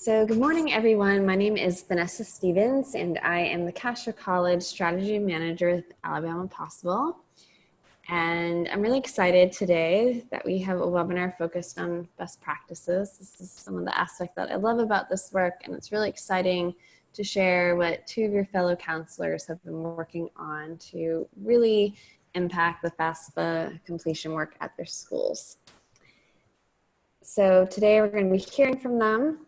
So good morning, everyone. My name is Vanessa Stevens, and I am the Castro College Strategy Manager with Alabama Possible. And I'm really excited today that we have a webinar focused on best practices. This is some of the aspects that I love about this work, and it's really exciting to share what two of your fellow counselors have been working on to really impact the FAFSA completion work at their schools. So today we're going to be hearing from them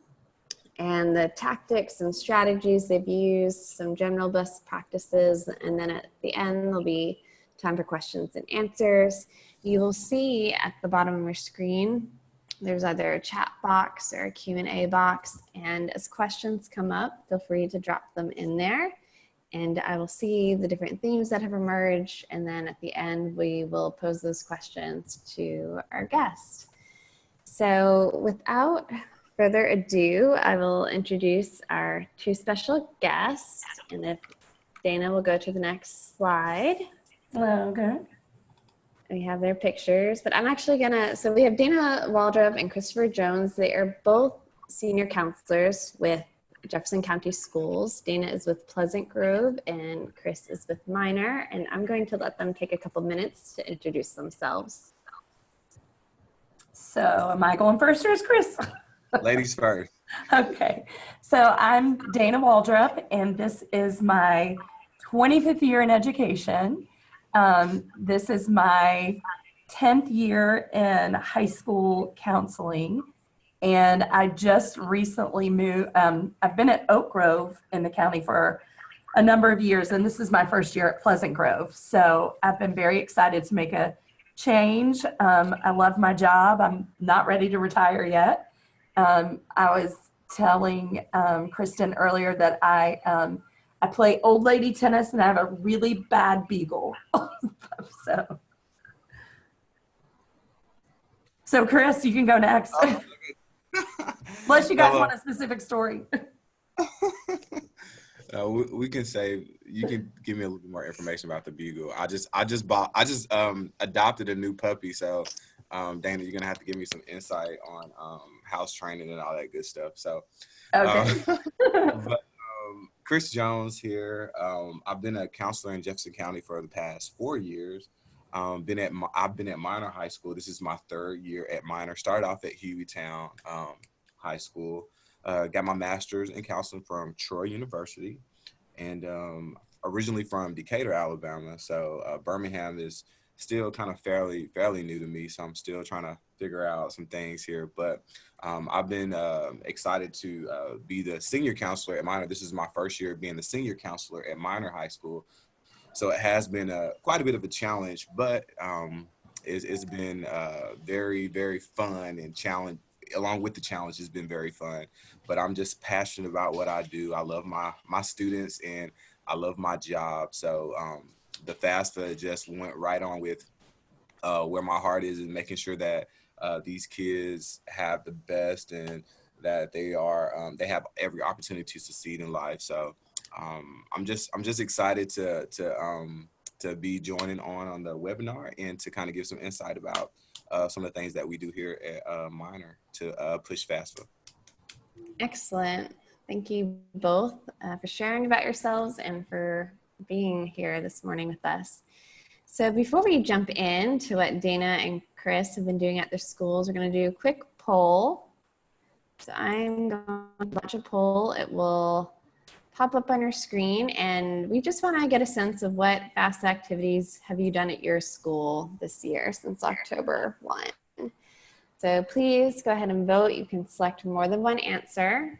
and the tactics and strategies they've used, some general best practices, and then at the end there'll be time for questions and answers. You will see at the bottom of your screen there's either a chat box or a Q&A box, and as questions come up, feel free to drop them in there, and I will see the different themes that have emerged, and then at the end we will pose those questions to our guest. So without further ado, I will introduce our two special guests, and if Dana will go to the next slide. Okay. We have their pictures, but I'm actually so we have Dana Waldrop and Christopher Jones. They are both senior counselors with Jefferson County Schools. Dana is with Pleasant Grove and Chris is with Minor, and I'm going to let them take a couple minutes to introduce themselves. So am I going first or is Chris? Ladies first. Okay, so I'm Dana Waldrop, and this is my 25th year in education. This is my 10th year in high school counseling, and I just recently moved. I've been at Oak Grove in the county for a number of years, and this is my first year at Pleasant Grove. So I've been very excited to make a change. I love my job. I'm not ready to retire yet. I was telling Kristen earlier that I play old lady tennis and I have a really bad beagle. So Chris, you can go next. Unless you guys want a specific story. We can say, you can give me a little more information about the beagle. I just adopted a new puppy, so Dana, you're gonna have to give me some insight on house training and all that good stuff. So, okay. Chris Jones here. I've been a counselor in Jefferson County for the past 4 years. I've been at Minor High School. This is my 3rd year at Minor. Started off at Hueytown High School. Got my master's in counseling from Troy University, and originally from Decatur, Alabama. So Birmingham is still kind of fairly new to me, so I'm still trying to figure out some things here. But I've been excited to be the senior counselor at Minor. This is my first year being the senior counselor at Minor High School, so it has been quite a bit of a challenge, but it's been very, very fun and challenge. Along with the challenge, it's been very fun. But I'm just passionate about what I do. I love my students and I love my job. So the FAFSA just went right on with where my heart is, and making sure that these kids have the best and that they have every opportunity to succeed in life. So I'm just excited to be joining on the webinar and to kind of give some insight about some of the things that we do here at Minor to push FAFSA. Excellent. Thank you both for sharing about yourselves and for being here this morning with us. So before we jump into what Dana and Chris have been doing at their schools, we're going to do a quick poll. So I'm going to launch a poll. It will pop up on your screen, and we just want to get a sense of what FAFSA activities have you done at your school this year since October 1. So please go ahead and vote. You can select more than one answer.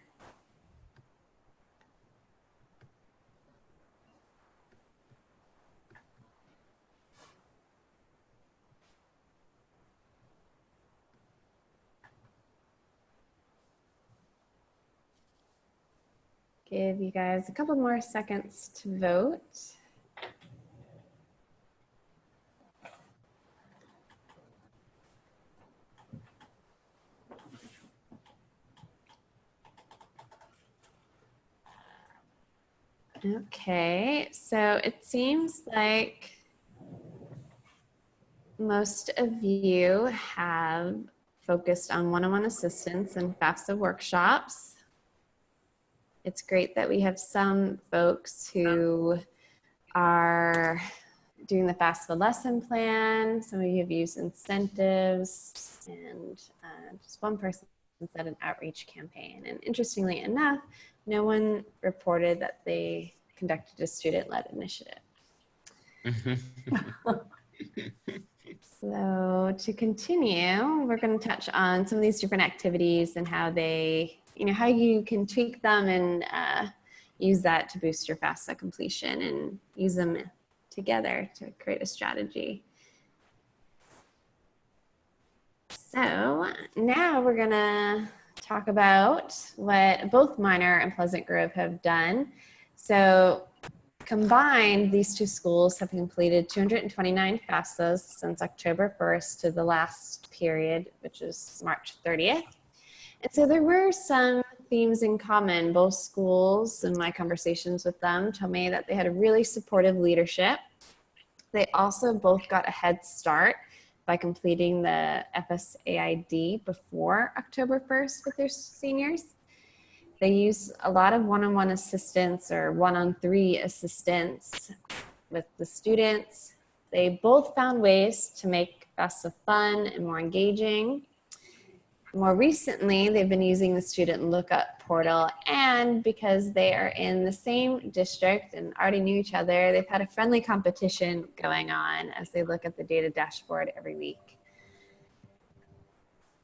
Give you guys a couple more seconds to vote. Okay, so it seems like most of you have focused on one-on-one assistance and FAFSA workshops. it's great that we have some folks who are doing the FAFSA lesson plan. Some of you have used incentives, and just one person said an outreach campaign. And interestingly enough, no one reported that they conducted a student-led initiative. So to continue, we're going to touch on some of these different activities and how they, how you can tweak them and use that to boost your FAFSA completion and use them together to create a strategy. So now we're going to talk about what both Minor and Pleasant Grove have done. So combined, these two schools have completed 229 FAFSAs since October 1st to the last period, which is March 30th. And so there were some themes in common. Both schools, in my conversations with them, told me that they had a really supportive leadership. They also both got a head start by completing the FSAID before October 1st with their seniors. They use a lot of one-on-one assistance or one-on-three assistance with the students. They both found ways to make FAFSA fun and more engaging. More recently, they've been using the student Lookup portal, and because they are in the same district and already knew each other, they've had a friendly competition going on as they look at the data dashboard every week.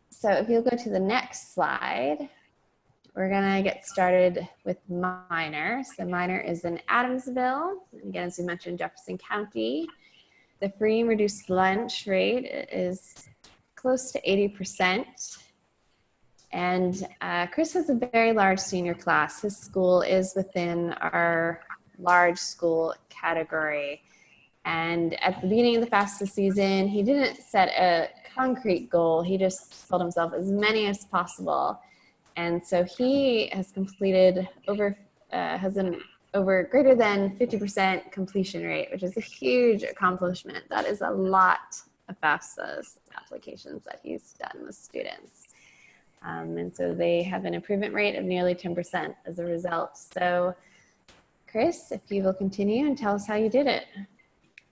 So if you'll go to the next slide, we're gonna get started with Minor. So Minor is in Adamsville. And again, as we mentioned, Jefferson County. The free and reduced lunch rate is close to 80%. And Chris has a very large senior class. His school is within our large school category. And at the beginning of the FAFSA season, he didn't set a concrete goal. He just told himself as many as possible. And so he has completed has an over greater than 50% completion rate, which is a huge accomplishment. That is a lot of FAFSA's applications that he's done with students. And so they have an improvement rate of nearly 10% as a result. So Chris, if you will continue and tell us how you did it.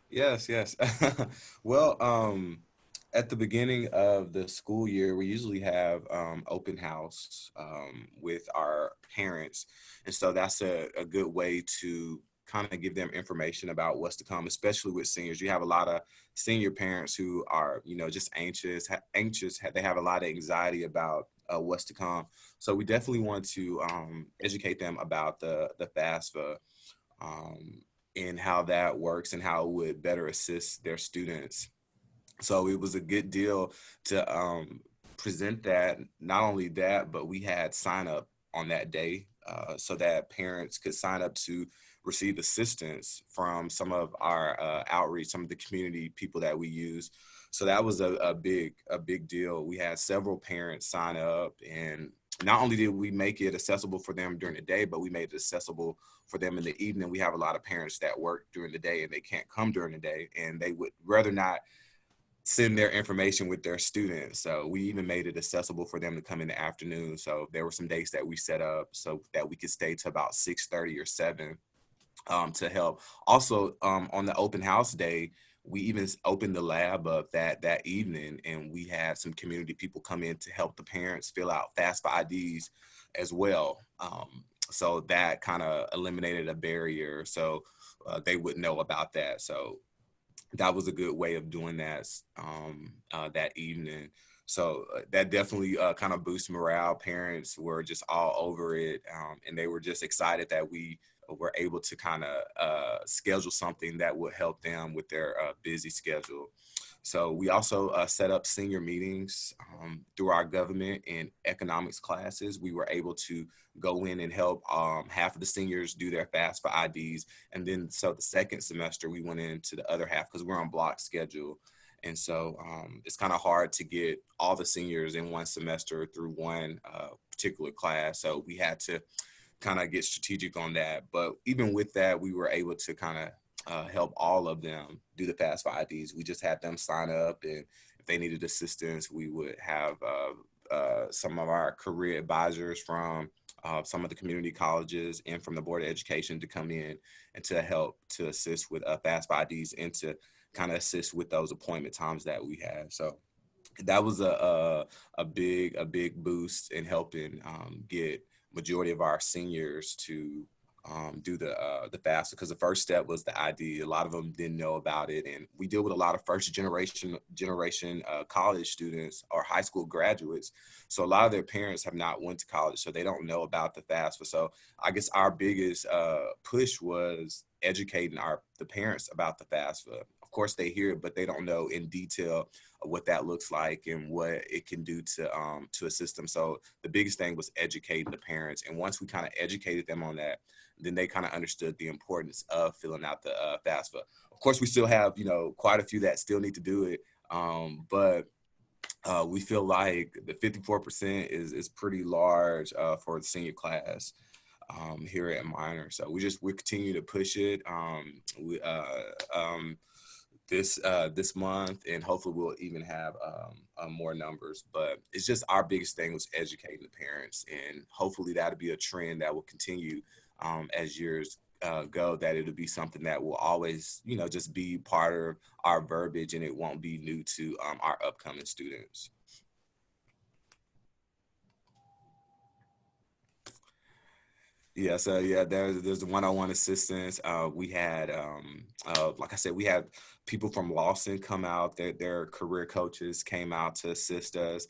Yes. Well, at the beginning of the school year, we usually have open house with our parents. And so that's a good way to kind of give them information about what's to come, especially with seniors. You have a lot of senior parents who are, just anxious. They have a lot of anxiety about what's to come. So we definitely want to educate them about the FAFSA and how that works and how it would better assist their students. So it was a good deal to present that. Not only that, but we had sign up on that day so that parents could sign up to receive assistance from some of our outreach, some of the community people that we use. So that was a big deal. We had several parents sign up, and not only did we make it accessible for them during the day, but we made it accessible for them in the evening. We have a lot of parents that work during the day and they can't come during the day, and they would rather not send their information with their students. So we even made it accessible for them to come in the afternoon. So there were some days that we set up so that we could stay to about 6:30 or 7 to help. Also, on the open house day, we even opened the lab up that evening, and we had some community people come in to help the parents fill out FAFSA IDs as well. So that kind of eliminated a barrier, so they would know about that. So that was a good way of doing that that evening. So that definitely kind of boosted morale. Parents were just all over it, and they were just excited that we were able to kind of schedule something that would help them with their busy schedule. So we also set up senior meetings through our government and economics classes. We were able to go in and help half of the seniors do their FAFSA IDs. And then so the second semester, we went into the other half because we're on block schedule. And so it's kind of hard to get all the seniors in one semester through one particular class. So we had to kind of get strategic on that. But even with that, we were able to kind of help all of them do the FAFSA IDs. We just had them sign up, and if they needed assistance, we would have some of our career advisors from some of the community colleges and from the Board of Education to come in and to help to assist with FAFSA IDs and to kind of assist with those appointment times that we had. So that was a big boost in helping get majority of our seniors to do the FAFSA, because the first step was the ID. A lot of them didn't know about it, and we deal with a lot of first generation college students or high school graduates. So a lot of their parents have not went to college, so they don't know about the FAFSA. So I guess our biggest push was educating the parents about the FAFSA. Of course, they hear it, but they don't know in detail what that looks like and what it can do to assist them. So the biggest thing was educating the parents. And once we kind of educated them on that, then they kind of understood the importance of filling out the FAFSA. Of course, we still have, quite a few that still need to do it. But we feel like the 54% is pretty large for the senior class here at Minor. So we continue to push it. This month, and hopefully we'll even have more numbers. But it's just our biggest thing was educating the parents, and hopefully that'll be a trend that will continue as years go, that it'll be something that will always, just be part of our verbiage, and it won't be new to our upcoming students. Yeah, so yeah, there's the one-on-one assistance. We had, like I said, we had people from Lawson come out. Their career coaches came out to assist us.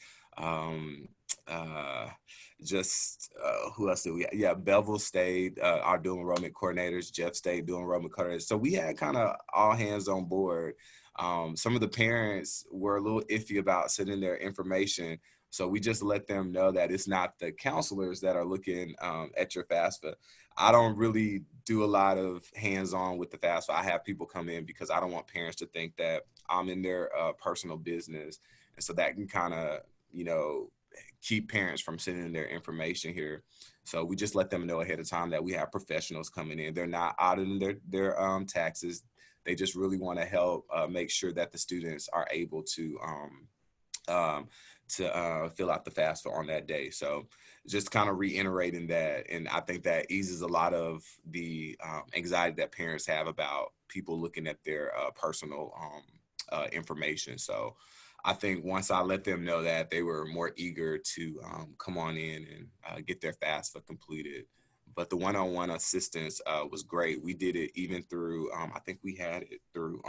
Who else did we have? Yeah, Bevel stayed, our dual enrollment coordinators. Jeff stayed, dual enrollment coordinators. So we had kind of all hands on board. Some of the parents were a little iffy about sending their information. So we just let them know that it's not the counselors that are looking at your FAFSA. I don't really do a lot of hands-on with the FAFSA. I have people come in because I don't want parents to think that I'm in their personal business. And so that can kind of, keep parents from sending their information here. So we just let them know ahead of time that we have professionals coming in. They're not auditing their taxes. They just really want to help make sure that the students are able to fill out the FAFSA on that day. So just kind of reiterating that. And I think that eases a lot of the anxiety that parents have about people looking at their personal information. So I think once I let them know that, they were more eager to come on in and get their FAFSA completed. But the one-on-one assistance was great. We did it even through, I think we had it through,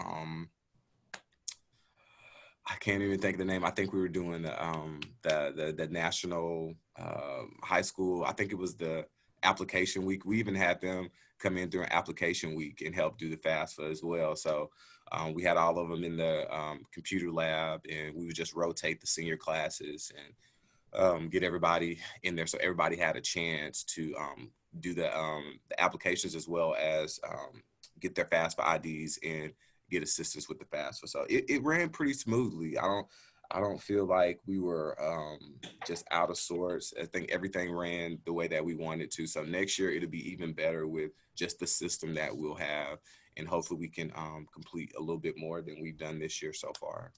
I can't even think of the name. I think we were doing the national high school. I think it was the application week. We even had them come in during application week and help do the FAFSA as well. So we had all of them in the computer lab, and we would just rotate the senior classes and get everybody in there. So everybody had a chance to do the applications as well as get their FAFSA IDs and get assistance with the FAFSA. So it ran pretty smoothly. I don't feel like we were just out of sorts. I think everything ran the way that we wanted to. So next year it'll be even better with just the system that we'll have, and hopefully we can complete a little bit more than we've done this year so far.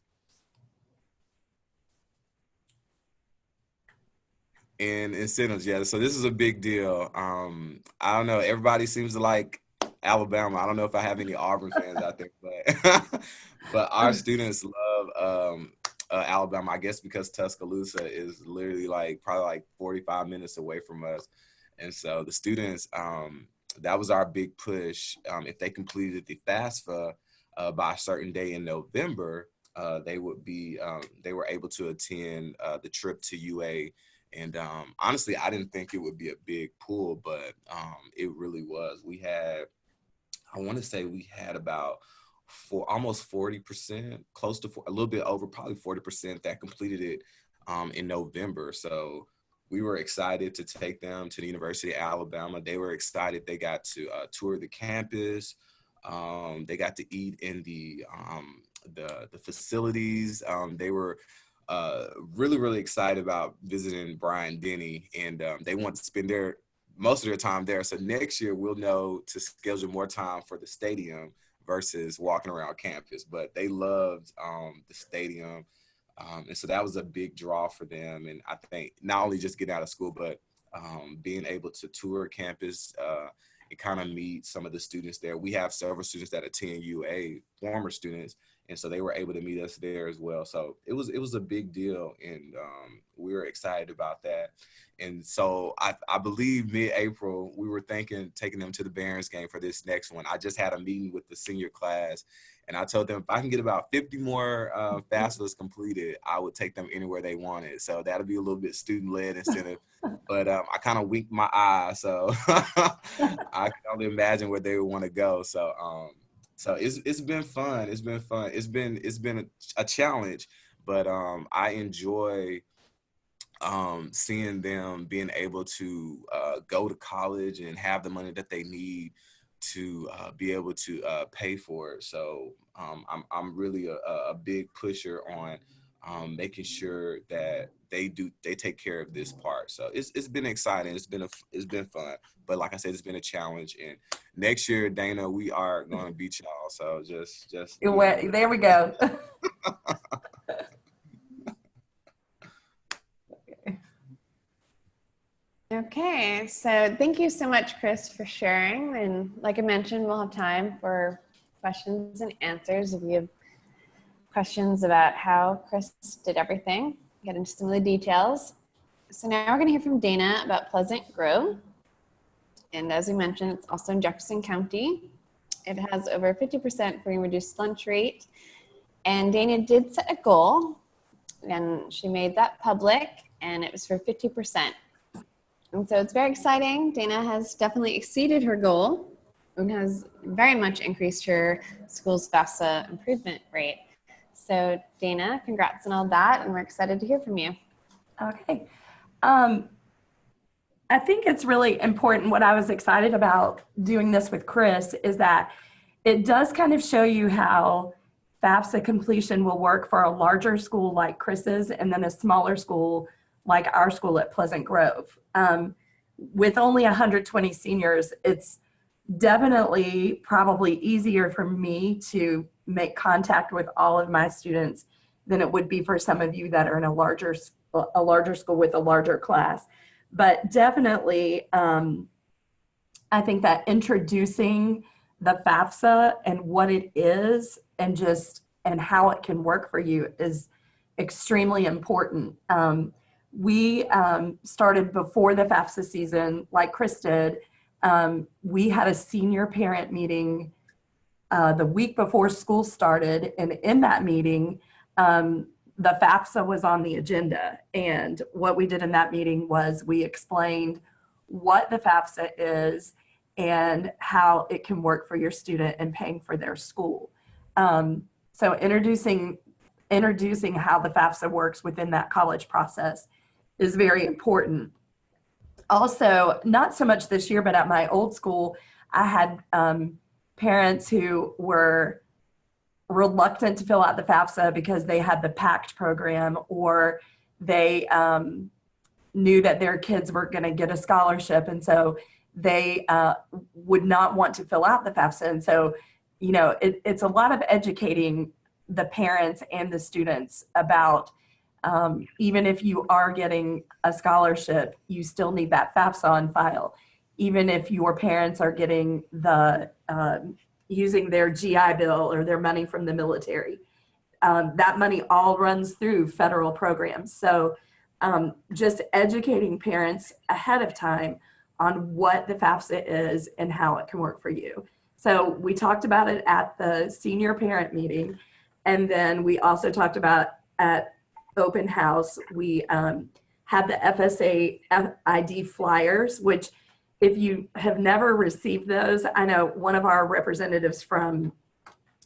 And incentives, yeah. So this is a big deal. I don't know. Everybody seems to like Alabama. I don't know if I have any Auburn fans out there, but our students love Alabama. I guess because Tuscaloosa is literally probably like 45 minutes away from us, and so the students, that was our big push. If they completed the FAFSA by a certain day in November, they were able to attend the trip to UA. And honestly, I didn't think it would be a big pool, but it really was. I want to say we had about almost 40%, close to a little bit over, probably 40% that completed it in November. So we were excited to take them to the University of Alabama. They were excited. They got to tour the campus. They got to eat in the facilities. They were really, really excited about visiting Bryant-Denny, and they want to spend most of their time there. So next year we'll know to schedule more time for the stadium versus walking around campus. But they loved the stadium, and so that was a big draw for them. And I think not only just getting out of school, but being able to tour campus and kind of meet some of the students there. We have several students that attend UA, former students, and so they were able to meet us there as well. So it was a big deal, and we were excited about that. And so I believe mid-April, we were thinking taking them to the Barons game for this next one. I just had a meeting with the senior class, and I told them if I can get about 50 more FAFSAs completed, I would take them anywhere they wanted. So that'll be a little bit student-led incentive. But I kind of winked my eye, so I can only imagine where they would want to go. So it's been fun. It's been fun. It's been a challenge, but I enjoy seeing them being able to go to college and have the money that they need to be able to pay for it. So I'm really a big pusher on making sure that they take care of this part. So it's been exciting. It's been fun. But like I said, it's been a challenge. And next year, Dana, we are going to beat y'all. So just there we go. Okay, so thank you so much, Chris, for sharing. And like I mentioned, we'll have time for questions and answers. If you have questions about how Chris did everything, get into some of the details. So now we're going to hear from Dana about Pleasant Grove. And as we mentioned, it's also in Jefferson County. It has over 50% free and reduced lunch rate. And Dana did set a goal, and she made that public, and it was for 50%. And so it's very exciting. Dana has definitely exceeded her goal and has very much increased her school's FAFSA improvement rate. So Dana, congrats on all that, and we're excited to hear from you. Okay. I think it's really important. What I was excited about doing this with Chris is that it does kind of show you how FAFSA completion will work for a larger school like Chris's and then a smaller school like our school at Pleasant Grove. With only 120 seniors, it's definitely probably easier for me to make contact with all of my students than it would be for some of you that are in a larger school with a larger class. But definitely, I think that introducing the FAFSA and what it is and how it can work for you is extremely important. We started before the FAFSA season, like Chris did. We had a senior parent meeting the week before school started, and in that meeting, the FAFSA was on the agenda. And what we did in that meeting was we explained what the FAFSA is and how it can work for your student and paying for their school. So introducing how the FAFSA works within that college process is very important. Also, not so much this year, but at my old school, I had parents who were reluctant to fill out the FAFSA because they had the PACT program, or they knew that their kids were going to get a scholarship, and so they would not want to fill out the FAFSA. And so, it's a lot of educating the parents and the students about even if you are getting a scholarship, you still need that FAFSA on file. Even if your parents are getting using their GI Bill or their money from the military, that money all runs through federal programs. So just educating parents ahead of time on what the FAFSA is and how it can work for you. So we talked about it at the senior parent meeting, and then we also talked about at open house, we had the FSA ID flyers, which if you have never received those, I know one of our representatives from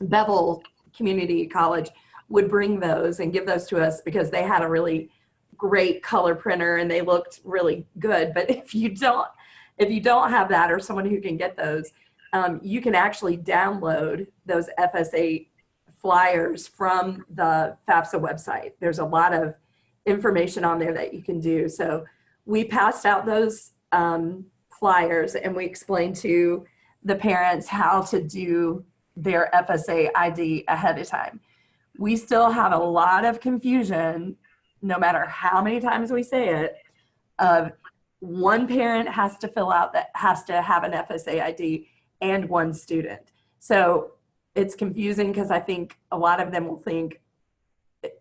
Bevel Community College would bring those and give those to us because they had a really great color printer and they looked really good. But if you don't have that, or someone who can get those, you can actually download those FSA flyers from the FAFSA website. There's a lot of information on there that you can do. So we passed out those flyers and we explained to the parents how to do their FSA ID ahead of time. We still have a lot of confusion, no matter how many times we say it, of one parent has to fill out that has to have an FSA ID and one student. So it's confusing because I think a lot of them will think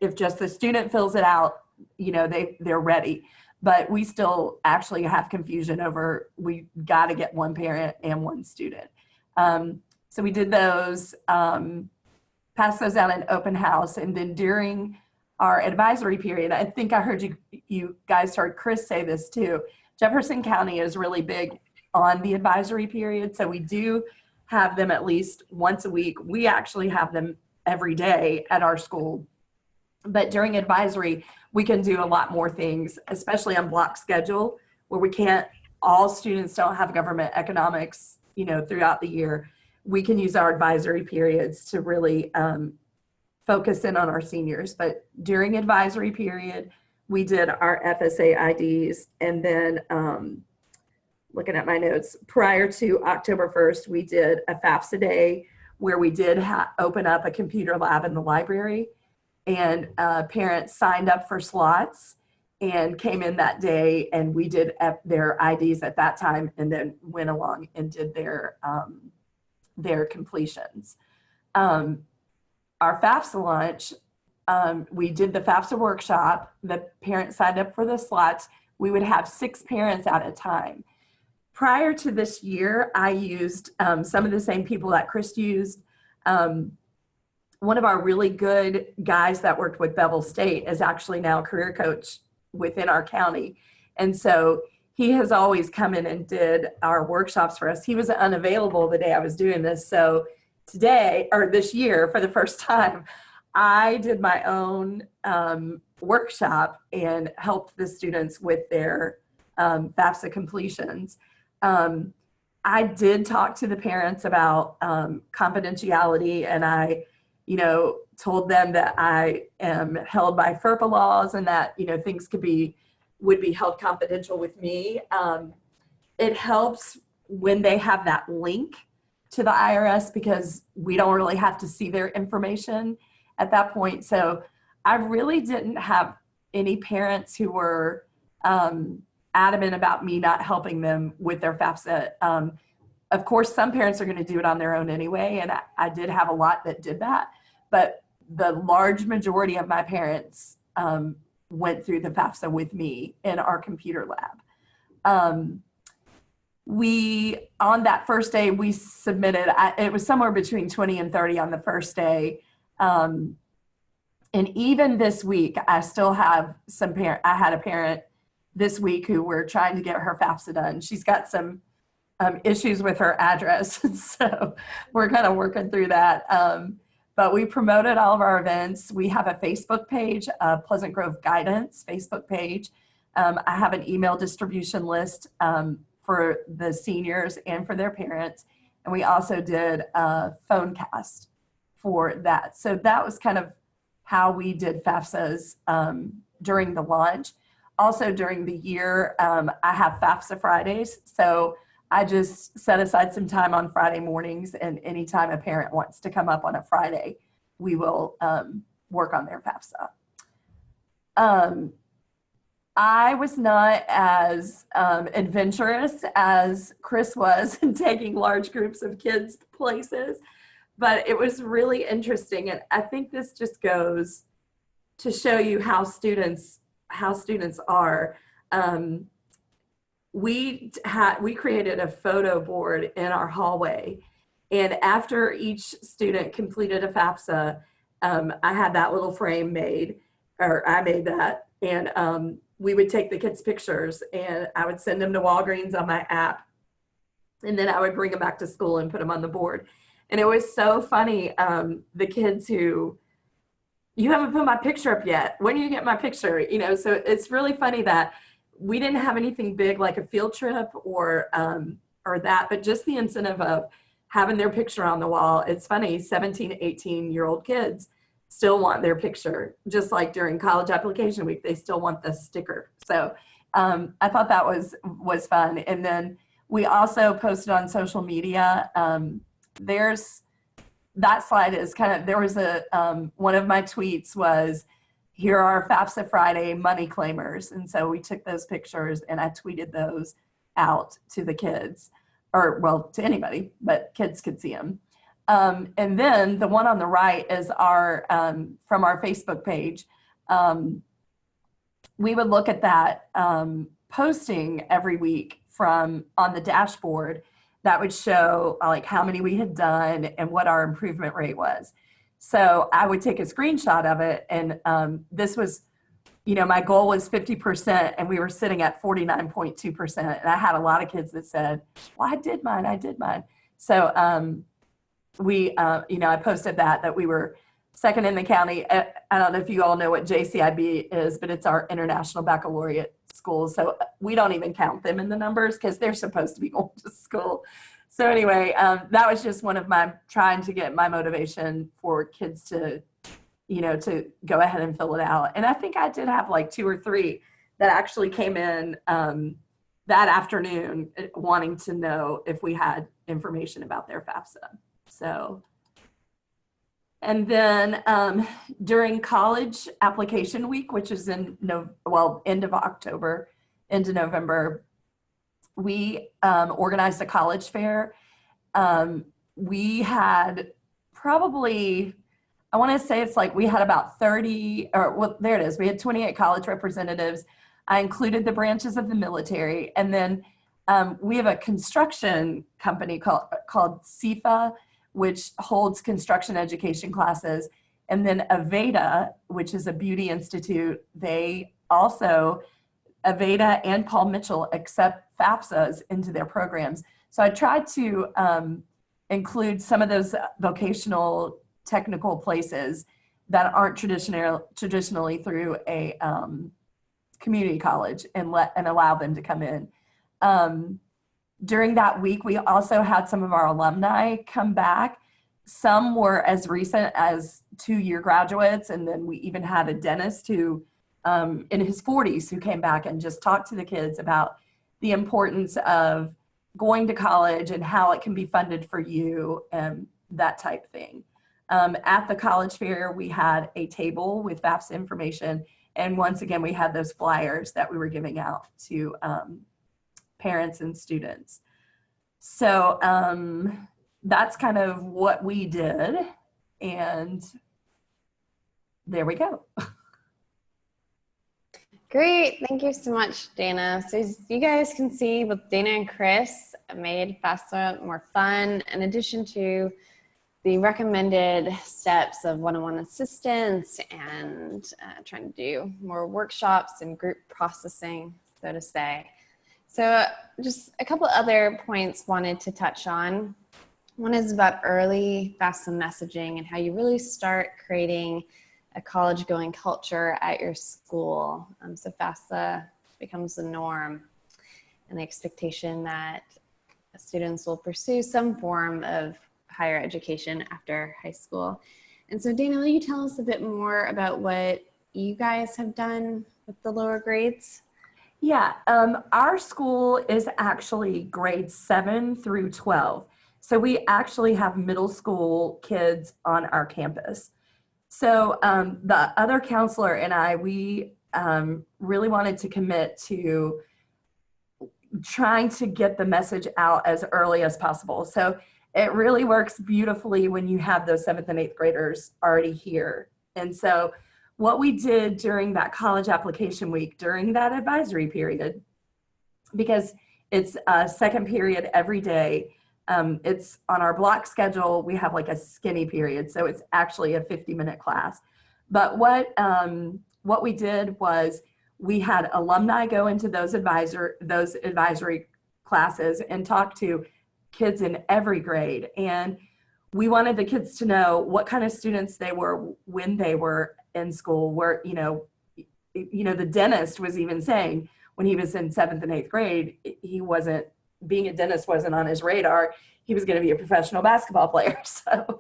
if just the student fills it out, you know, they're ready. But we still actually have confusion over, we got to get one parent and one student. So we did those, passed those out in open house. And then during our advisory period, I think I heard you guys heard Chris say this too. Jefferson County is really big on the advisory period. So we do have them at least once a week. We actually have them every day at our school. But during advisory, we can do a lot more things, especially on block schedule, where we can't, all students don't have government economics, you know, throughout the year. We can use our advisory periods to really focus in on our seniors. But during advisory period, we did our FSA IDs. And then looking at my notes, prior to October 1st, we did a FAFSA day where we did open up a computer lab in the library. And parents signed up for slots and came in that day, and we did their IDs at that time, and then went along and did their completions. Our FAFSA launch, we did the FAFSA workshop. The parents signed up for the slots. We would have 6 parents at a time. Prior to this year, I used some of the same people that Chris used. One of our really good guys that worked with Bevel State is actually now a career coach within our county. And so he has always come in and did our workshops for us. He was unavailable the day I was doing this. So today, or this year, for the first time, I did my own workshop and helped the students with their FAFSA completions. I did talk to the parents about confidentiality, and I, you know, told them that I am held by FERPA laws and that, you know, things would be held confidential with me. It helps when they have that link to the IRS because we don't really have to see their information at that point. So I really didn't have any parents who were adamant about me not helping them with their FAFSA. Of course, some parents are going to do it on their own anyway, and I did have a lot that did that, but the large majority of my parents went through the FAFSA with me in our computer lab. On that first day, we submitted, it was somewhere between 20 and 30 on the first day. And even this week, I still have I had a parent this week who we're trying to get her FAFSA done. She's got some issues with her address. So we're kind of working through that. But we promoted all of our events. We have a Facebook page, Pleasant Grove Guidance Facebook page. I have an email distribution list for the seniors and for their parents. And we also did a phone cast for that. So that was kind of how we did FAFSAs during the launch. Also during the year, I have FAFSA Fridays. So I just set aside some time on Friday mornings, and anytime a parent wants to come up on a Friday, we will work on their FAFSA. I was not as adventurous as Chris was in taking large groups of kids places, but it was really interesting. And I think this just goes to show you how students are. We created a photo board in our hallway, and after each student completed a FAFSA, I had that little frame made, or I made that, and we would take the kids' pictures and I would send them to Walgreens on my app, and then I would bring them back to school and put them on the board. And it was so funny, the kids who, you haven't put my picture up yet, when do you get my picture? You know, so it's really funny that we didn't have anything big like a field trip or that, but just the incentive of having their picture on the wall. It's funny, 17, 18-year-old kids still want their picture, just like during college application week, they still want the sticker. So I thought that was fun. And then we also posted on social media. That slide is kind of, there was one of my tweets was, here are FAFSA Friday money claimers. And so we took those pictures and I tweeted those out to the kids, or well, to anybody, but kids could see them. And then the one on the right is our, from our Facebook page. We would look at that posting every week from on the dashboard that would show like how many we had done and what our improvement rate was. So I would take a screenshot of it, and this was, my goal was 50%, and we were sitting at 49.2%. And I had a lot of kids that said, well, I did mine. So I posted that we were second in the county. I don't know if you all know what JCIB is, but it's our International Baccalaureate School. So we don't even count them in the numbers because they're supposed to be going to school. So anyway, that was just one of my trying to get my motivation for kids to, to go ahead and fill it out. And I think I did have like 2 or 3 that actually came in that afternoon wanting to know if we had information about their FAFSA. So, and then during college application week, which is in end of October into November, we organized a college fair. We had probably, I want to say it's like we had about 30, or well, there it is. We had 28 college representatives. I included the branches of the military. And then we have a construction company called CIFA, which holds construction education classes. And then Aveda, which is a beauty institute, they also, Aveda and Paul Mitchell accept FAFSAs into their programs. So I tried to include some of those vocational technical places that aren't traditionally through a community college and allow them to come in. During that week, we also had some of our alumni come back. Some were as recent as 2-year graduates, and then we even had a dentist who in his 40s who came back and just talked to the kids about the importance of going to college and how it can be funded for you and that type thing. At the college fair, we had a table with FAFSA information. And once again, we had those flyers that we were giving out to parents and students. So that's kind of what we did. And there we go. Great. Thank you so much, Dana. So as you guys can see, both Dana and Chris made FAFSA more fun. In addition to the recommended steps of one-on-one assistance and trying to do more workshops and group processing, so to say. So just a couple other points wanted to touch on. One is about early FAFSA messaging and how you really start creating a college-going culture at your school. So FAFSA becomes the norm and the expectation that students will pursue some form of higher education after high school. And so Dana, will you tell us a bit more about what you guys have done with the lower grades? Yeah, our school is actually grades 7 through 12. So we actually have middle school kids on our campus. So the other counselor and I, we really wanted to commit to trying to get the message out as early as possible. So it really works beautifully when you have those 7th and 8th graders already here. And so what we did during that college application week, during that advisory period, because it's a second period every day, it's on our block schedule, we have like a skinny period. So it's actually a 50-minute class. But what we did was we had alumni go into those advisory classes and talk to kids in every grade. And we wanted the kids to know what kind of students they were when they were in school, where, the dentist was even saying when he was in 7th and 8th grade, being a dentist wasn't on his radar. He was going to be a professional basketball player. So,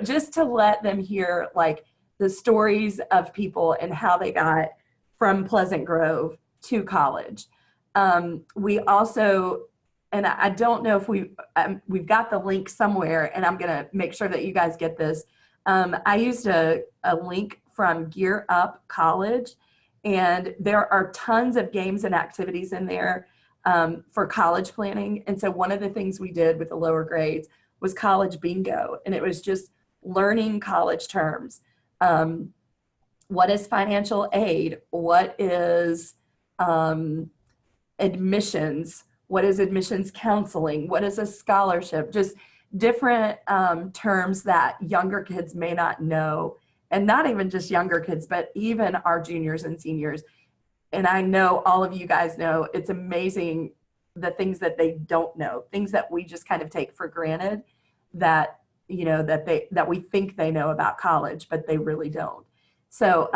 just to let them hear like the stories of people and how they got from Pleasant Grove to college. We also, and I don't know if we've got the link somewhere, and I'm going to make sure that you guys get this. I used a link from Gear Up College. And there are tons of games and activities in there for college planning. And so one of the things we did with the lower grades was college bingo. And it was just learning college terms. What is financial aid? What is admissions? What is admissions counseling? What is a scholarship? Just different terms that younger kids may not know. And not even just younger kids, but even our juniors and seniors. And I know all of you guys know, it's amazing the things that they don't know, things that we just kind of take for granted that, you know, that we think they know about college, but they really don't. So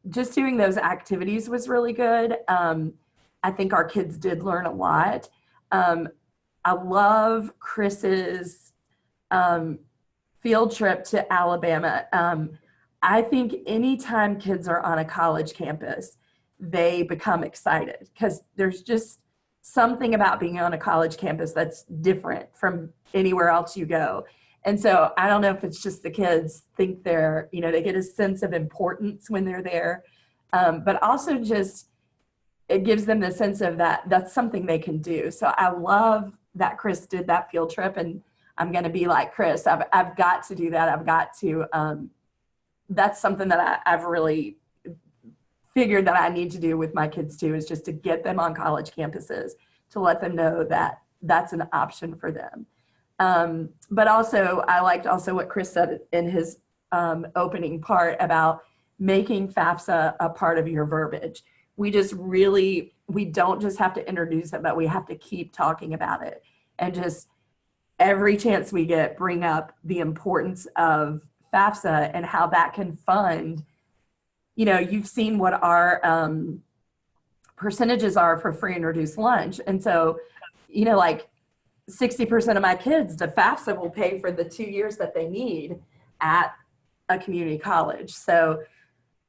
just doing those activities was really good. I think our kids did learn a lot. I love Chris's field trip to Alabama. I think anytime kids are on a college campus, they become excited because there's just something about being on a college campus that's different from anywhere else you go. And so I don't know if it's just the kids think they're, you know, they get a sense of importance when they're there, but also just it gives them the sense of that's something they can do. So I love that Chris did that field trip, and I'm going to be like Chris. I've got to do that. I've got to. That's something that I've really figured that I need to do with my kids too, is just to get them on college campuses, to let them know that that's an option for them. But also, I liked also what Chris said in his opening part about making FAFSA a part of your verbiage. We don't just have to introduce it, but we have to keep talking about it. And just every chance we get, bring up the importance of FAFSA and how that can fund, you know, you've seen what our percentages are for free and reduced lunch. And so, you know, like 60% of my kids, the FAFSA will pay for the 2 years that they need at a community college. So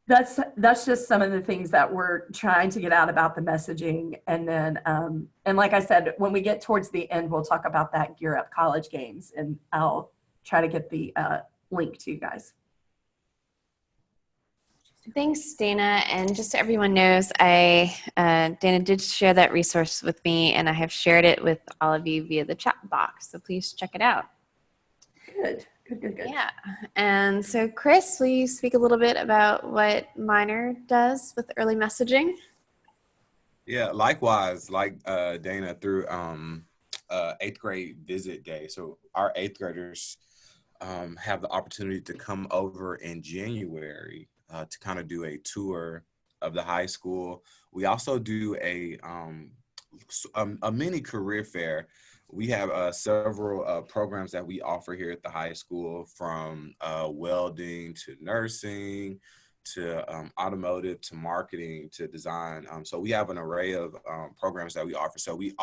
that's just some of the things that we're trying to get out about the messaging. And then, and like I said, when we get towards the end, we'll talk about that Gear Up College games, and I'll try to get the link to you guys. Thanks, Dana. And just so everyone knows, Dana did share that resource with me, and I have shared it with all of you via the chat box. So please check it out. Good. Yeah. And so, Chris, will you speak a little bit about what Minor does with early messaging? Yeah, likewise, like Dana, through 8th grade visit day. So our 8th graders have the opportunity to come over in January to kind of do a tour of the high school. We also do a mini career fair. We have several programs that we offer here at the high school, from welding to nursing to automotive to marketing to design. So we have an array of programs that we offer. So we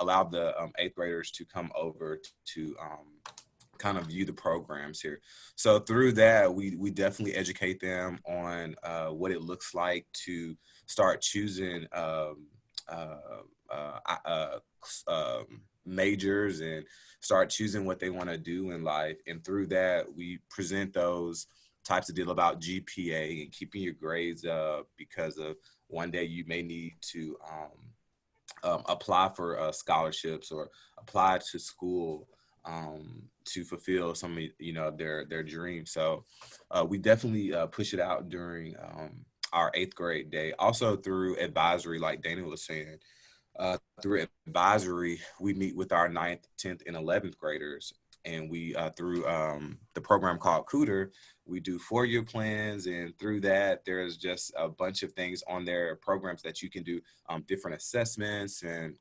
allow the 8th graders to come over to kind of view the programs here. So through that, we definitely educate them on what it looks like to start choosing majors and start choosing what they want to do in life. And through that, we present those types of deal about GPA and keeping your grades up, because of one day you may need to apply for scholarships or apply to school to fulfill some of, you know, their dreams. So we definitely push it out during our 8th grade day. Also through advisory, like Dana was saying, through advisory, we meet with our 9th, 10th, and 11th graders. And we, through the program called Cooter, we do 4-year plans. And through that, there's just a bunch of things on their programs that you can do, different assessments and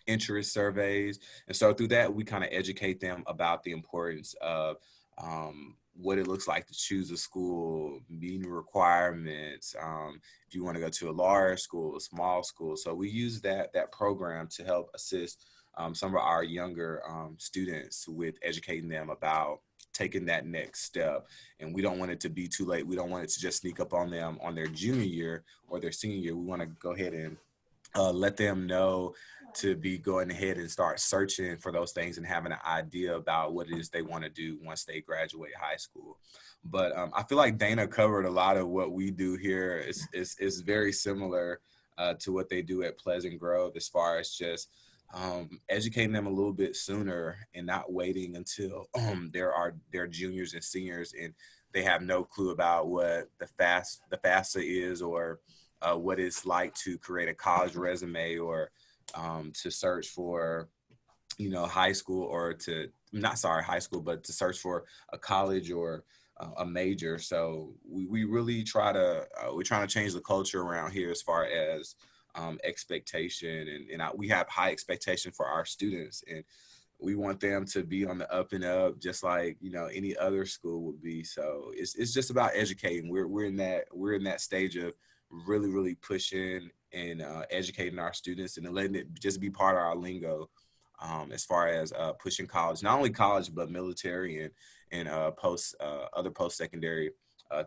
interest surveys. And so through that, we kind of educate them about the importance of what it looks like to choose a school, meeting requirements, if you want to go to a large school, a small school. So we use that program to help assist some of our younger students with educating them about taking that next step. And we don't want it to be too late. We don't want it to just sneak up on them on their junior year or their senior year. We want to go ahead and let them know to be going ahead and start searching for those things and having an idea about what it is they want to do once they graduate high school. But I feel like Dana covered a lot of what we do here. It's very similar to what they do at Pleasant Grove, as far as just educating them a little bit sooner and not waiting until they're juniors and seniors and they have no clue about what the FAFSA is, or what it's like to create a college resume, or to search for, high school, or high school, but to search for a college or a major. So we really we're trying to change the culture around here as far as expectation, and we have high expectation for our students, and we want them to be on the up and up, just like any other school would be. So it's just about educating. We're in that stage of really pushing and educating our students, and letting it just be part of our lingo, as far as pushing college, not only college but military and other post-secondary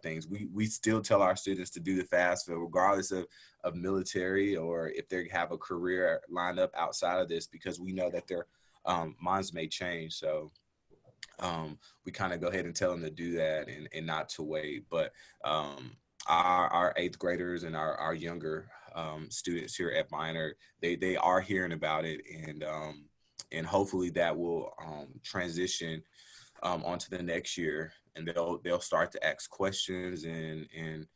things. We still tell our students to do the FAFSA regardless of military, or if they have a career lined up outside of this, because we know that their minds may change. So we kind of go ahead and tell them to do that and not to wait. But our eighth graders and our younger students here at Minor, they are hearing about it, and hopefully that will transition onto the next year, and they'll start to ask questions and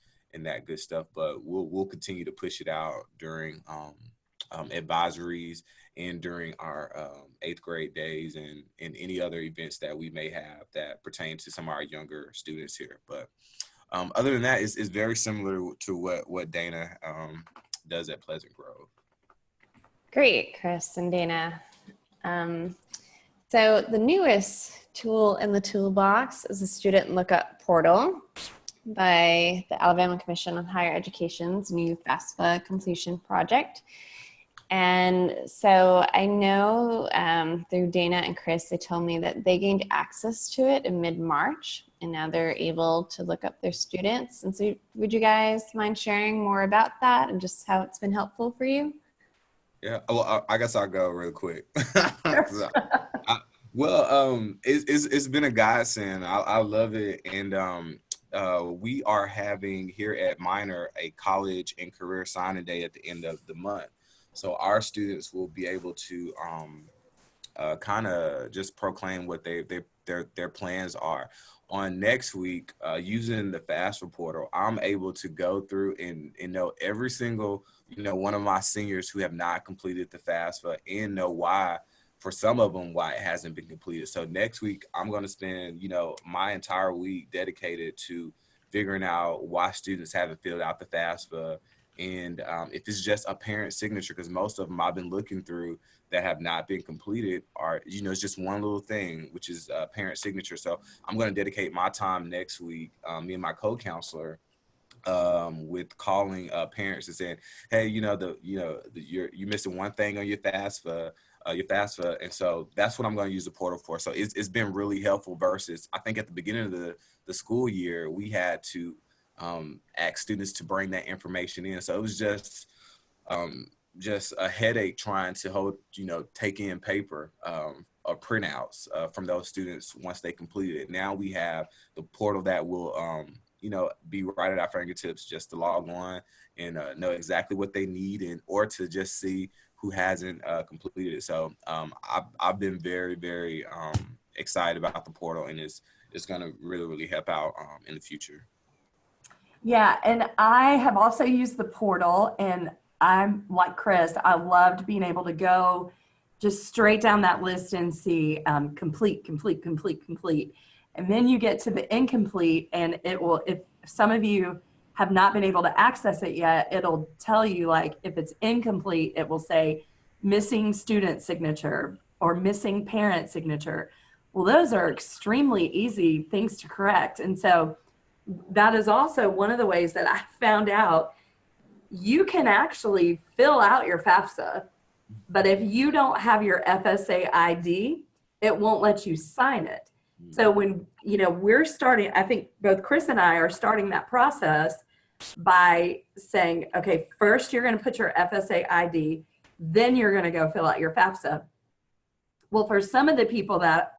that good stuff. But we'll continue to push it out during advisories and during our eighth grade days, and any other events that we may have that pertain to some of our younger students here. But other than that, it's very similar to what Dana does at Pleasant Grove. Great, Chris and Dana. So the newest tool in the toolbox is the Student Lookup portal by the Alabama Commission on Higher Education's new FAFSA completion project. And so I know through Dana and Chris, they told me that they gained access to it in mid-March, and now they're able to look up their students. And so would you guys mind sharing more about that and just how it's been helpful for you? Yeah, well, I guess I'll go real quick. It's been a godsend. I love it. And we are having here at Minor a college and career signing day at the end of the month. So our students will be able to kind of just proclaim what their plans are. On next week, using the FAFSA portal, I'm able to go through and know every single one of my seniors who have not completed the FAFSA, and know why, for some of them, why it hasn't been completed. So next week, I'm going to spend my entire week dedicated to figuring out why students haven't filled out the FAFSA. And if it's just a parent signature, because most of them I've been looking through that have not been completed are, it's just one little thing, which is a parent signature. So I'm going to dedicate my time next week, me and my co-counselor, with calling parents and saying, hey, you're missing one thing on your FAFSA. And so that's what I'm going to use the portal for. So it's been really helpful versus, I think at the beginning of the school year, we had to ask students to bring that information in. So it was just a headache trying to take in paper or printouts from those students once they completed it. Now we have the portal that will, be right at our fingertips, just to log on and know exactly what they need, or to just see who hasn't completed it. So I've been very, very excited about the portal, and it's going to really help out in the future. Yeah, and I have also used the portal, and I'm like Chris, I loved being able to go just straight down that list and see complete. And then you get to the incomplete, and it will, if some of you have not been able to access it yet, it'll tell you, like, if it's incomplete, it will say missing student signature or missing parent signature. Well, those are extremely easy things to correct. And so that is also one of the ways that I found out you can actually fill out your FAFSA, but if you don't have your FSA ID, it won't let you sign it. So when, we're starting, I think both Chris and I are starting that process by saying, okay, first you're going to put your FSA ID, then you're going to go fill out your FAFSA. Well, for some of the people that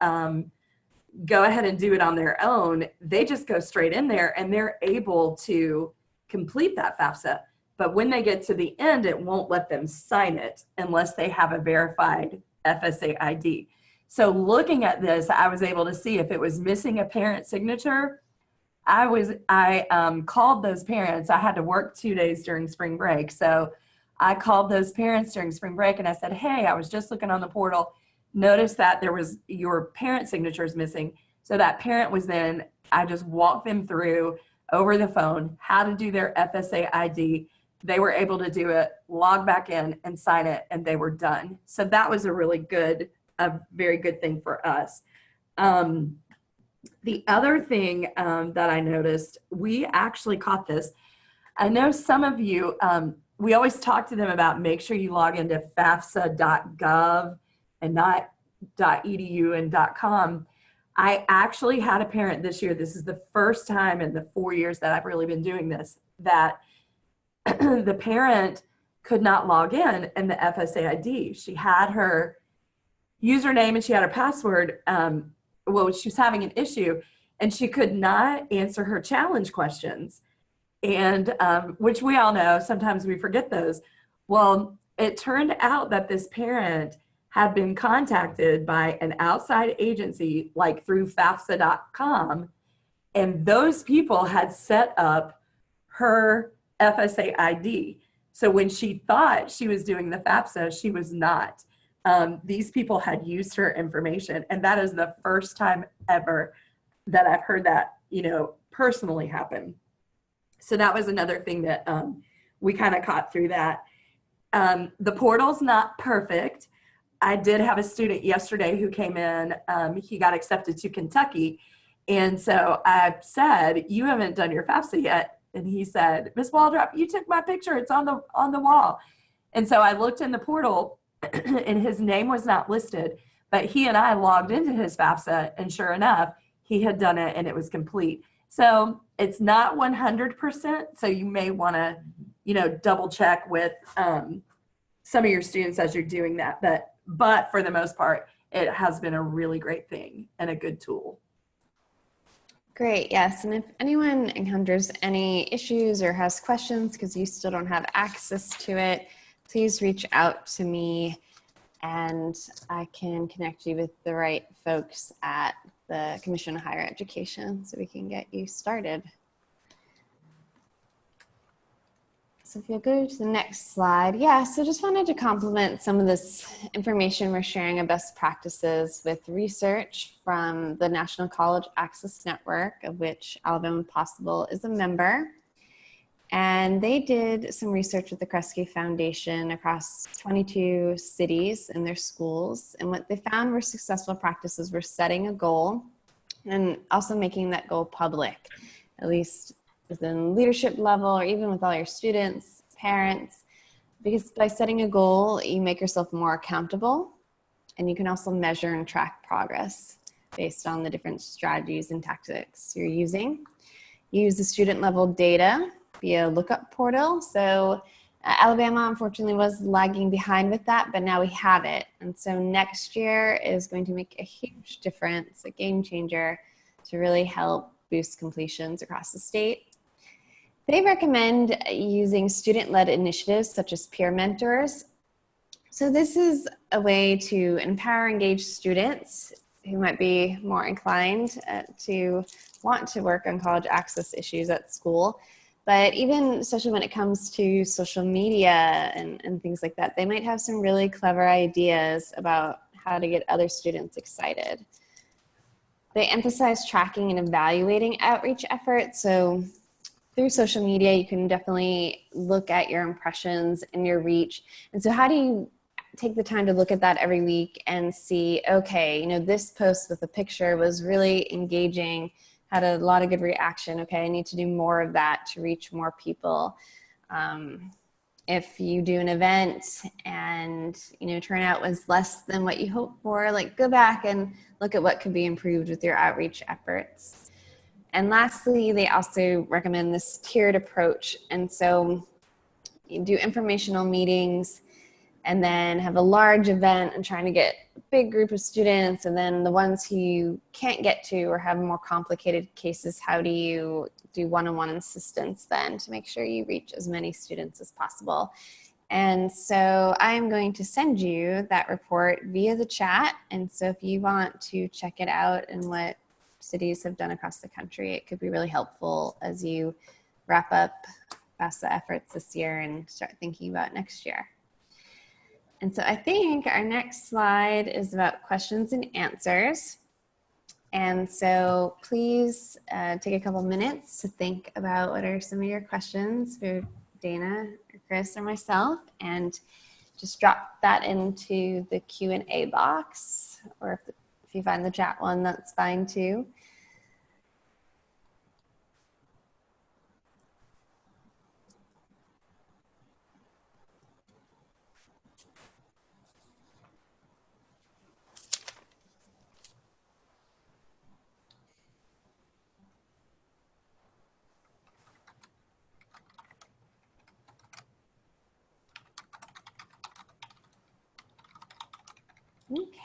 go ahead and do it on their own, they just go straight in there and they're able to complete that FAFSA. But when they get to the end, it won't let them sign it unless they have a verified FSA ID. So looking at this, I was able to see if it was missing a parent signature. I called those parents. I had to work 2 days during spring break. So I called those parents during spring break and I said, hey, I was just looking on the portal, noticed that there was your parent signatures missing. So that parent was then, I just walked them through over the phone how to do their FSA ID. They were able to do it, log back in and sign it, and they were done. So that was a very good thing for us. The other thing that I noticed, we actually caught this. I know some of you, we always talk to them about make sure you log into FAFSA.gov and not .edu and .com. I actually had a parent this year, this is the first time in the 4 years that I've really been doing this, that the parent could not log in the FSA ID. She had her username and she had her password. Well, she was having an issue and she could not answer her challenge questions. And which we all know, sometimes we forget those. Well, it turned out that this parent had been contacted by an outside agency, like through FAFSA.com, and those people had set up her FSA ID. So when she thought she was doing the FAFSA, she was not. These people had used her information, and that is the first time ever that I've heard that, personally happen. So that was another thing that we kind of caught through that. The portal's not perfect. I did have a student yesterday who came in, he got accepted to Kentucky. And so I said, you haven't done your FAFSA yet. And he said, Miss Waldrop, you took my picture, it's on the wall. And so I looked in the portal and his name was not listed, but he and I logged into his FAFSA and sure enough, he had done it and it was complete. So it's not 100%. So you may want to, double check with some of your students as you're doing that. But for the most part, it has been a really great thing and a good tool. Great, yes. And if anyone encounters any issues or has questions because you still don't have access to it, please reach out to me and I can connect you with the right folks at the Commission on Higher Education so we can get you started. So if you'll go to the next slide. Yeah, so just wanted to complement some of this information we're sharing of best practices with research from the National College Access Network, of which Alabama Possible is a member. And they did some research with the Kresge Foundation across 22 cities and their schools. And what they found were successful practices were setting a goal and also making that goal public, at least within leadership level or even with all your students, parents, because by setting a goal, you make yourself more accountable and you can also measure and track progress based on the different strategies and tactics you're using. You use the student level data via Lookup portal. So Alabama unfortunately was lagging behind with that, but now we have it. And so next year is going to make a huge difference, a game changer to really help boost completions across the state. They recommend using student-led initiatives such as peer mentors. So this is a way to empower engaged students who might be more inclined to want to work on college access issues at school. But even especially when it comes to social media and things like that, they might have some really clever ideas about how to get other students excited. They emphasize tracking and evaluating outreach efforts. So through social media, you can definitely look at your impressions and your reach. And so how do you take the time to look at that every week and see, okay, this post with a picture was really engaging, had a lot of good reaction. Okay, I need to do more of that to reach more people. If you do an event and turnout was less than what you hoped for, go back and look at what could be improved with your outreach efforts. And lastly, they also recommend this tiered approach. And so you do informational meetings and then have a large event and trying to get a big group of students, and then the ones who you can't get to or have more complicated cases, how do you do one-on-one assistance then to make sure you reach as many students as possible? And so I'm going to send you that report via the chat. And so if you want to check it out and what cities have done across the country, it could be really helpful as you wrap up FAFSA efforts this year and start thinking about next year. And so I think our next slide is about questions and answers. And so please take a couple minutes to think about what are some of your questions for Dana, or Chris, or myself, and just drop that into the Q&A box, or if you find the chat one, that's fine too.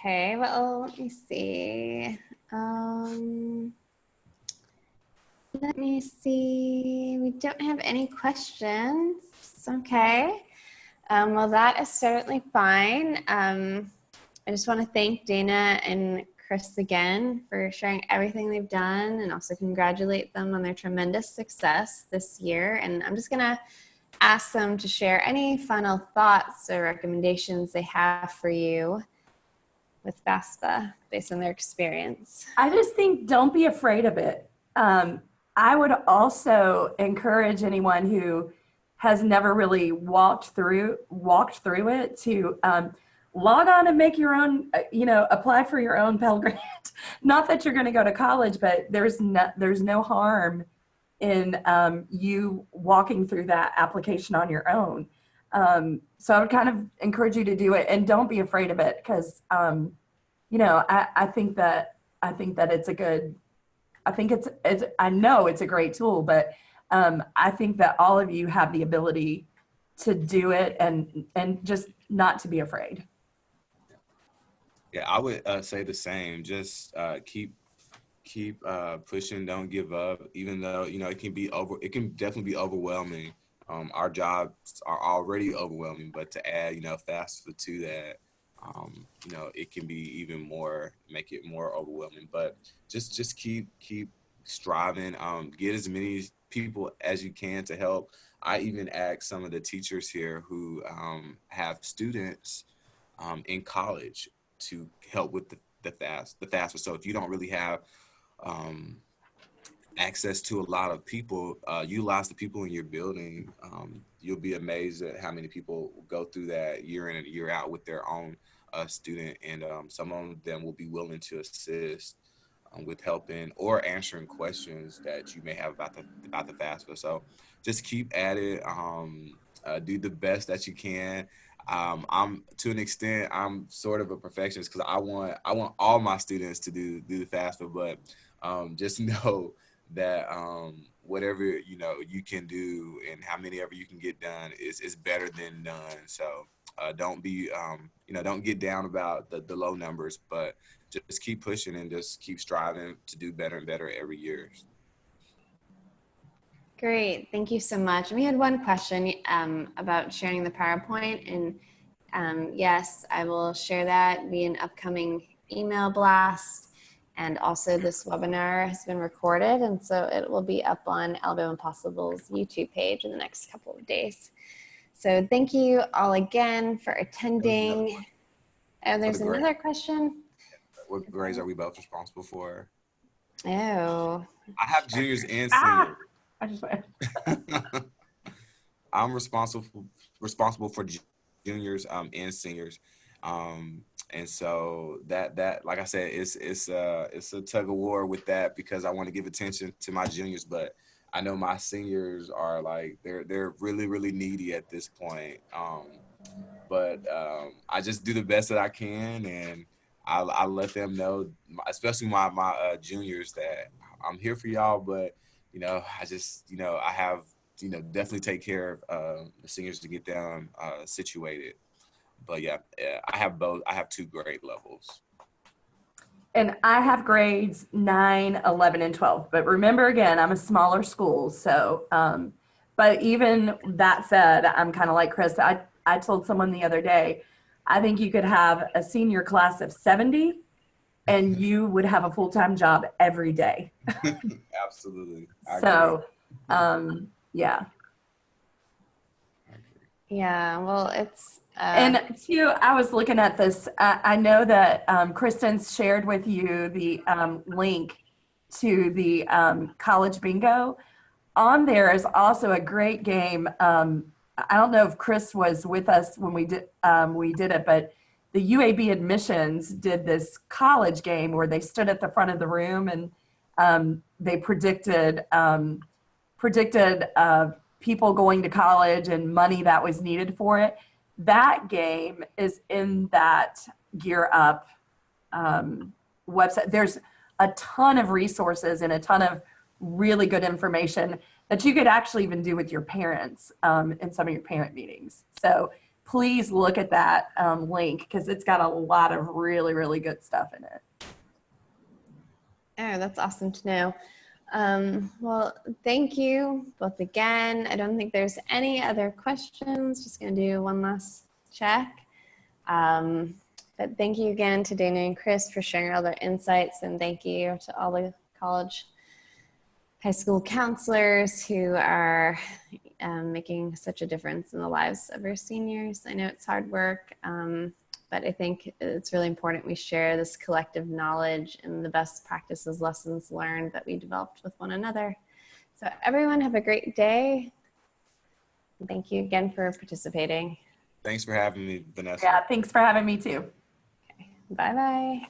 Okay, well, let me see. Let me see. We don't have any questions. Okay. Well, that is certainly fine. I just want to thank Dana and Chris again for sharing everything they've done, and also congratulate them on their tremendous success this year. And I'm just going to ask them to share any final thoughts or recommendations they have for you with FAFSA based on their experience. I just think don't be afraid of it. I would also encourage anyone who has never really walked through it to log on and make your own, apply for your own Pell Grant. Not that you're going to go to college, but there's no harm in you walking through that application on your own. So I would kind of encourage you to do it, and don't be afraid of it, because I think that it's a good. I know it's a great tool, but I think that all of you have the ability to do it, and just not to be afraid. Yeah, I would say the same. Just keep pushing. Don't give up, even though it can definitely be overwhelming. Our jobs are already overwhelming, but to add FAFSA to that, it can be even more, make it more overwhelming. But just keep striving. Get as many people as you can to help. I even asked some of the teachers here who have students in college to help with the FAFSA. So if you don't really have access to a lot of people, utilize the people in your building. You'll be amazed at how many people go through that year in and year out with their own student, and some of them will be willing to assist with helping or answering questions that you may have about the FAFSA. So just keep at it. Do the best that you can. I'm, to an extent, I'm sort of a perfectionist, because I want all my students to do the FAFSA, but just know that whatever you can do and how many ever you can get done is better than none. So don't be don't get down about the low numbers, but just keep pushing and just keep striving to do better and better every year. Great, thank you so much. We had one question about sharing the PowerPoint, and yes, I will share that via an upcoming email blast. And also this webinar has been recorded, and so it will be up on Alabama Possible's YouTube page in the next couple of days. So thank you all again for attending. Oh, there's another question. What grades are we both responsible for? Oh. I have juniors and seniors. I just went. I'm responsible for juniors and seniors. And so that like I said, it's a tug of war with that, because I want to give attention to my juniors, but I know my seniors are like they're really, really needy at this point. But I just do the best that I can, and I let them know, especially my juniors, that I'm here for y'all. But I just I have definitely take care of the seniors to get them situated. But yeah, I have both. I have 2 grade levels. And I have grades 9, 11, and 12. But remember, again, I'm a smaller school. So, but even that said, I'm kind of like Chris. I told someone the other day, I think you could have a senior class of 70 and you would have a full-time job every day. Absolutely. I So, agree. yeah. Yeah, well, it's And too, I was looking at this. I know that Kristen's shared with you the link to the college bingo. On there is also a great game. I don't know if Chris was with us when we did it, but the UAB admissions did this college game where they stood at the front of the room and they predicted people going to college and money that was needed for it. That game is in that Gear Up website. There's a ton of resources and a ton of really good information that you could actually even do with your parents in some of your parent meetings. So please look at that link because it's got a lot of really, really good stuff in it. Oh, that's awesome to know. Well, thank you both again. I don't think there's any other questions. Just going to do one last check. But thank you again to Dana and Chris for sharing all their insights, and thank you to all the college, high school counselors who are making such a difference in the lives of our seniors. I know it's hard work, but I think it's really important we share this collective knowledge and the best practices, lessons learned that we developed with one another. So everyone have a great day. Thank you again for participating. Thanks for having me, Vanessa. Yeah, thanks for having me too. Okay. Bye-bye.